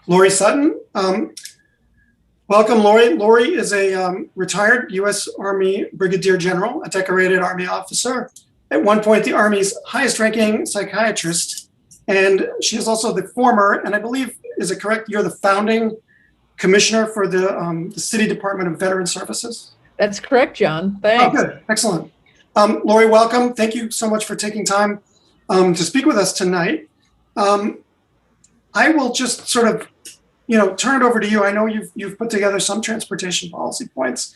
Loree Sutton. Welcome, Loree. Loree is a retired U.S. Army Brigadier General, a decorated Army officer, at one point the Army's highest-ranking psychiatrist, and she is also the former, and I believe, is it correct, you're the founding commissioner for the City Department of Veteran Services? That's correct, John. Thanks. Oh, good. Excellent. Loree, welcome. Thank you so much for taking time to speak with us tonight. I will just sort of, turn it over to you. I know you've put together some transportation policy points.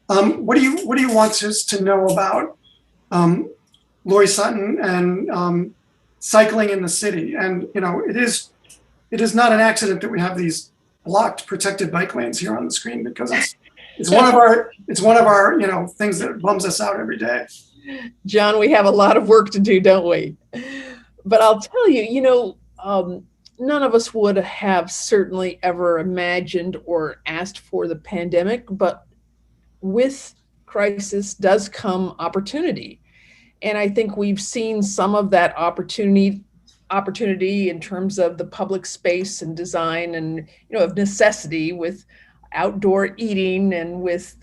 What do you want us to know about Loree Sutton and cycling in the city? And it is not an accident that we have these blocked protected bike lanes here on the screen, because it's one of our things that bums us out every day. John, we have a lot of work to do, don't we? But I'll tell you, none of us would have certainly ever imagined or asked for the pandemic, but with crisis does come opportunity. And I think we've seen some of that opportunity in terms of the public space and design and, of necessity with outdoor eating and with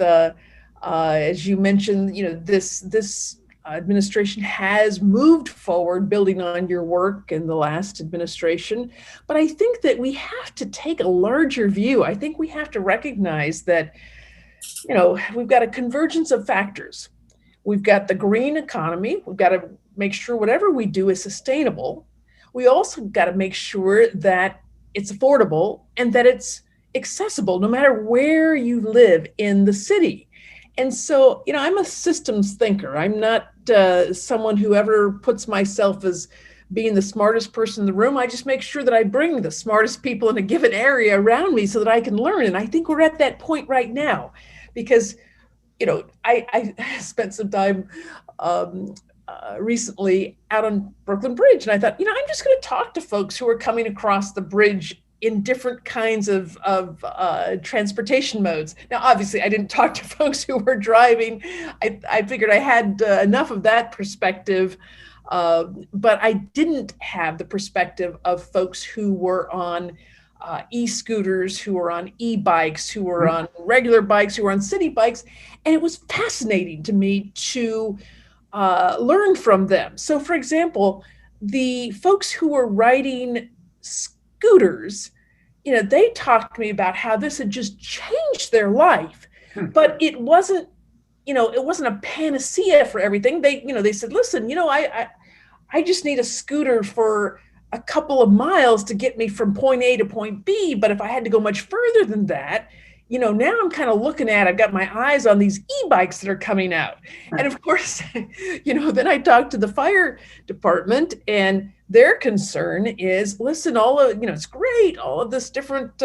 as you mentioned, this administration has moved forward building on your work in the last administration. But I think that we have to take a larger view. I think we have to recognize that, we've got a convergence of factors. We've got the green economy. We've got to make sure whatever we do is sustainable. We also got to make sure that it's affordable and that it's accessible no matter where you live in the city. And so, I'm a systems thinker. I'm not someone who ever puts myself as being the smartest person in the room. I just make sure that I bring the smartest people in a given area around me so that I can learn. And I think we're at that point right now because, I spent some time recently out on Brooklyn Bridge. And I thought, I'm just going to talk to folks who are coming across the bridge in different kinds of transportation modes. Now, obviously, I didn't talk to folks who were driving. I figured I had enough of that perspective, but I didn't have the perspective of folks who were on e-scooters, who were on e-bikes, who were on regular bikes, who were on city bikes. And it was fascinating to me to learn from them. So, for example, the folks who were riding scooters, they talked to me about how this had just changed their life, but it wasn't a panacea for everything. They said, listen, I just need a scooter for a couple of miles to get me from point A to point B. But if I had to go much further than that, now I'm kind of looking at, I've got my eyes on these e-bikes that are coming out. And of course, then I talked to the fire department, and their concern is, listen, all of, it's great, all of this different,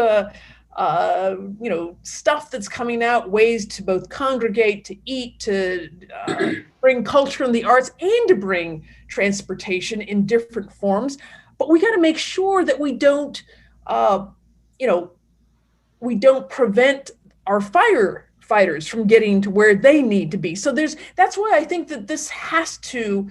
stuff that's coming out, ways to both congregate, to eat, to bring culture and the arts, and to bring transportation in different forms. But we got to make sure that we don't prevent our firefighters from getting to where they need to be. So that's why I think that this has to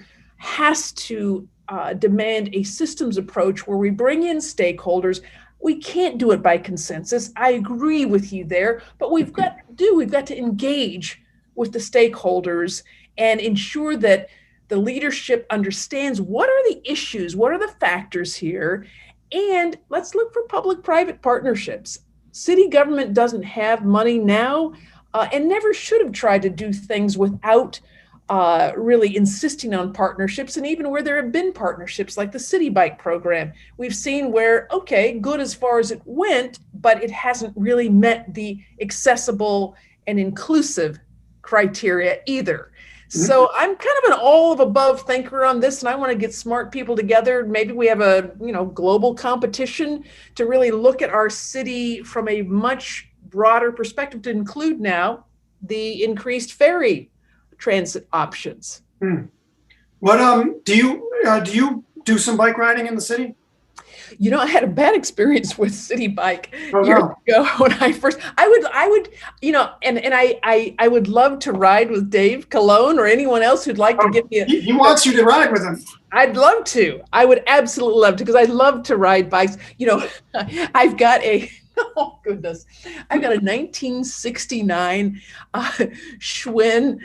demand a systems approach where we bring in stakeholders. We can't do it by consensus. I agree with you there, but we've got to engage with the stakeholders and ensure that the leadership understands what are the issues, what are the factors here, and let's look for public-private partnerships. City government doesn't have money now and never should have tried to do things without really insisting on partnerships. And even where there have been partnerships like the City Bike program, we've seen where, okay, good as far as it went, but it hasn't really met the accessible and inclusive criteria either. So I'm kind of an all of above thinker on this, and I want to get smart people together. Maybe we have a global competition to really look at our city from a much broader perspective to include now the increased ferry transit options. What do you do some bike riding in the city? You know, I had a bad experience with City Bike Oh, years no. ago when I would, you know, and I would love to ride with Dave Cologne or anyone else who'd like to Oh, give me he wants you to ride with him. I'd love to. I would absolutely love to because I love to ride bikes. You know, I've got a, oh goodness, I've got a 1969 Schwinn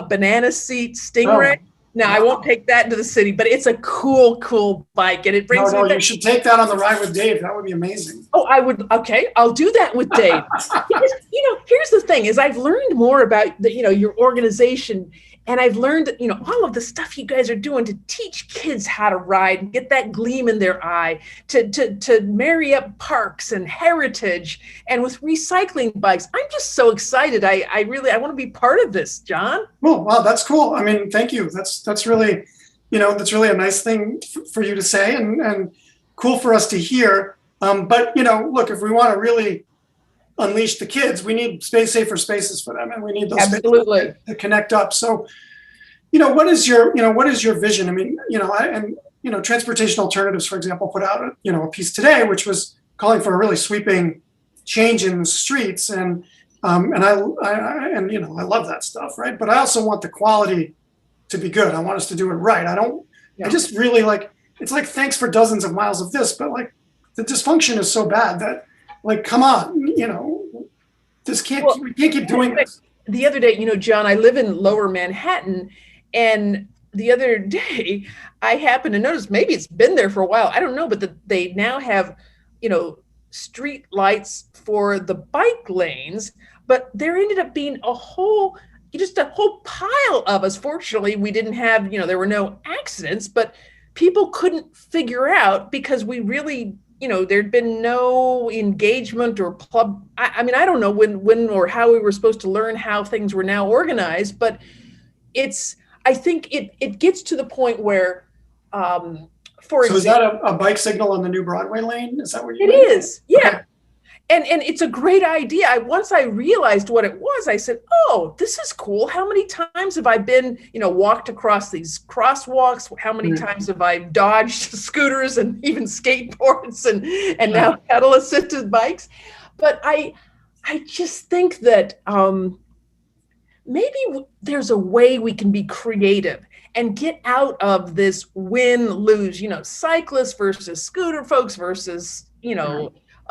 banana seat Stingray. Oh, Now, I won't wow. take that into the city, but it's a cool bike. And it No, brings me no, you back. should take that on the ride with Dave. That would be amazing. Oh, I would. Okay, I'll do that with Dave. Because, you know, here's the thing: is I've learned more about the, you know, your organization, and I've learned, you know, all of the stuff you guys are doing to teach kids how to ride and get that gleam in their eye, to marry up parks and heritage, and with recycling bikes. I'm just so excited. I really I want to be part of this, John. Cool. Wow, that's cool. I mean, thank you. That's really, that's really a nice thing for you to say, and cool for us to hear. But look, if we want to really unleash the kids, we need safer spaces for them, and we need those Absolutely. spaces to connect up. So, what is your vision? I mean, transportation alternatives, for example, put out a piece today, which was calling for a really sweeping change in the streets, and I love that stuff, right? But I also want the quality to be good. I want us to do it right. I just really it's like, thanks for dozens of miles of this, but like the dysfunction is so bad that, like, come on, we can't keep doing this. The other day, you know, John, I live in Lower Manhattan, and the other day I happened to notice, maybe it's been there for a while, I don't know, but they now have, street lights for the bike lanes, but there ended up being just a whole pile of us. Fortunately, we didn't have, there were no accidents, but people couldn't figure out because we really, there'd been no engagement or club. I mean, I don't know when or how we were supposed to learn how things were now organized, but I think it gets to the point where, So is that a bike signal on the new Broadway lane? Is that what you It mean? is, yeah. Okay. And it's a great idea. Once I realized what it was, I said, oh, this is cool. How many times have I been, walked across these crosswalks? How many times have I dodged scooters and even skateboards and now pedal assisted bikes? But I just think that maybe there's a way we can be creative and get out of this win-lose, cyclists versus scooter folks versus,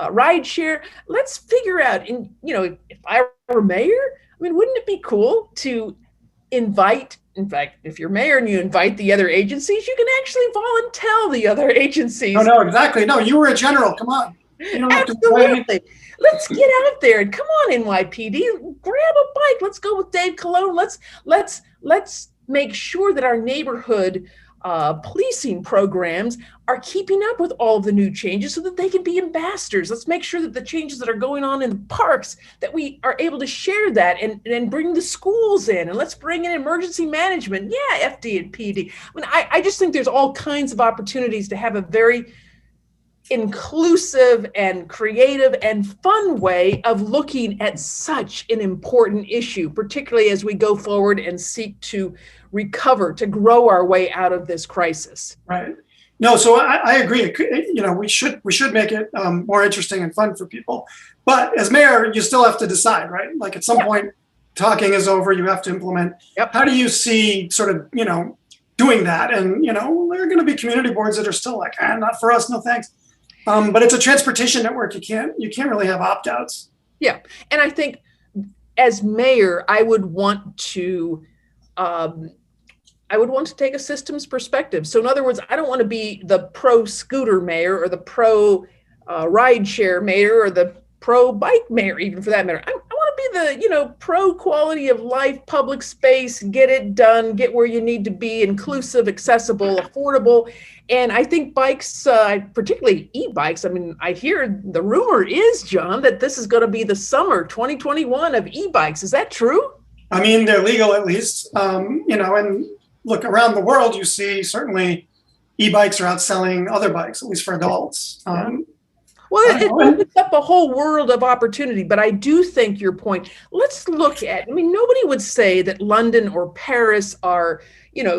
ride share. Let's figure out, and if I were mayor, I mean, wouldn't it be cool to invite, in fact, if you're mayor and you invite the other agencies, you can actually volunteer the other agencies. Oh, no, exactly. No, you were a general. Come on. Absolutely. Let's get out there and come on, NYPD, grab a bike. Let's go with Dave Cologne. Let's make sure that our neighborhood policing programs are keeping up with all of the new changes so that they can be ambassadors. Let's make sure that the changes that are going on in the parks, that we are able to share that and bring the schools in, and let's bring in emergency management. Yeah, FD and PD. I mean, I just think there's all kinds of opportunities to have a very inclusive and creative and fun way of looking at such an important issue, particularly as we go forward and seek to recover, to grow our way out of this crisis. Right. No, so I agree. We should make it more interesting and fun for people. But as mayor, you still have to decide, right? Like, at some point, talking is over. You have to implement. Yep. How do you see sort of, doing that? And, there are going to be community boards that are still like, not for us, no thanks. But it's a transportation network. You can't really have opt-outs. Yeah. And I think as mayor, I would want to take a systems perspective. So in other words, I don't want to be the pro scooter mayor or the pro ride share mayor or the pro bike mayor, even for that matter. I want to be the, pro quality of life, public space, get it done, get where you need to be, inclusive, accessible, affordable. And I think bikes, particularly e-bikes, I mean, I hear the rumor is, John, that this is going to be the summer 2021 of e-bikes. Is that true? I mean, they're legal at least, and look, around the world, you see certainly e-bikes are outselling other bikes, at least for adults. Well, it opens up a whole world of opportunity, but I do think your point, let's look at, I mean, nobody would say that London or Paris are,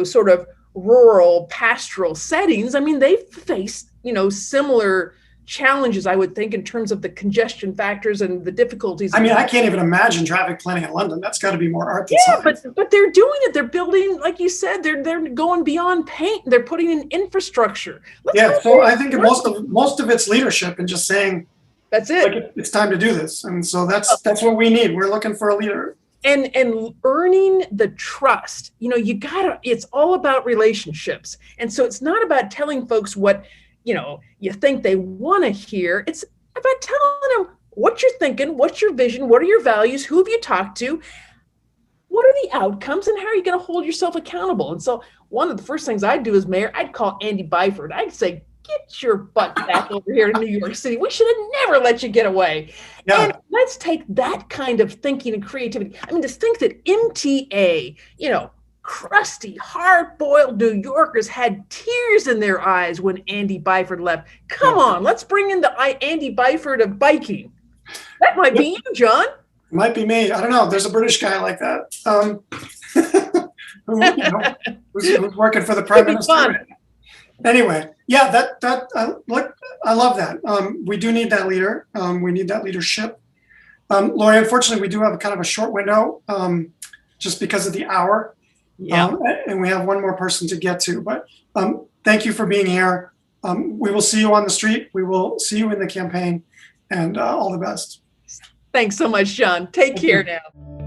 sort of rural pastoral settings, I mean, they've faced, similar challenges, I would think, in terms of the congestion factors and the difficulties. I mean, I can't even imagine traffic planning in London. That's got to be more art than Yeah, science. but they're doing it. They're building, like you said, they're going beyond paint. They're putting in infrastructure. Yeah, so I think most of it's leadership and just saying, that's it. like, it's time to do this. And so that's what we need. We're looking for a leader. And earning the trust. It's all about relationships. And so it's not about telling folks what, you think they want to hear. It's about telling them what you're thinking, what's your vision, what are your values, who have you talked to, what are the outcomes, and how are you going to hold yourself accountable? And so one of the first things I'd do as mayor, I'd call Andy Byford. I'd say, get your butt back over here to New York City. We should have never let you get away. Yeah. And let's take that kind of thinking and creativity. I mean, to think that MTA, crusty, hard-boiled New Yorkers had tears in their eyes when Andy Byford left. Come on, let's bring in the Andy Byford of biking. That might be you, John. It might be me. I don't know. There's a British guy like that who's working for the prime minister. Right? Anyway, yeah, I love that. We do need that leader. We need that leadership. Loree, unfortunately, we do have kind of a short window just because of the hour. Yeah. And we have one more person to get to. But thank you for being here. We will see you on the street. We will see you in the campaign. And all the best. Thanks so much, John. Take care now.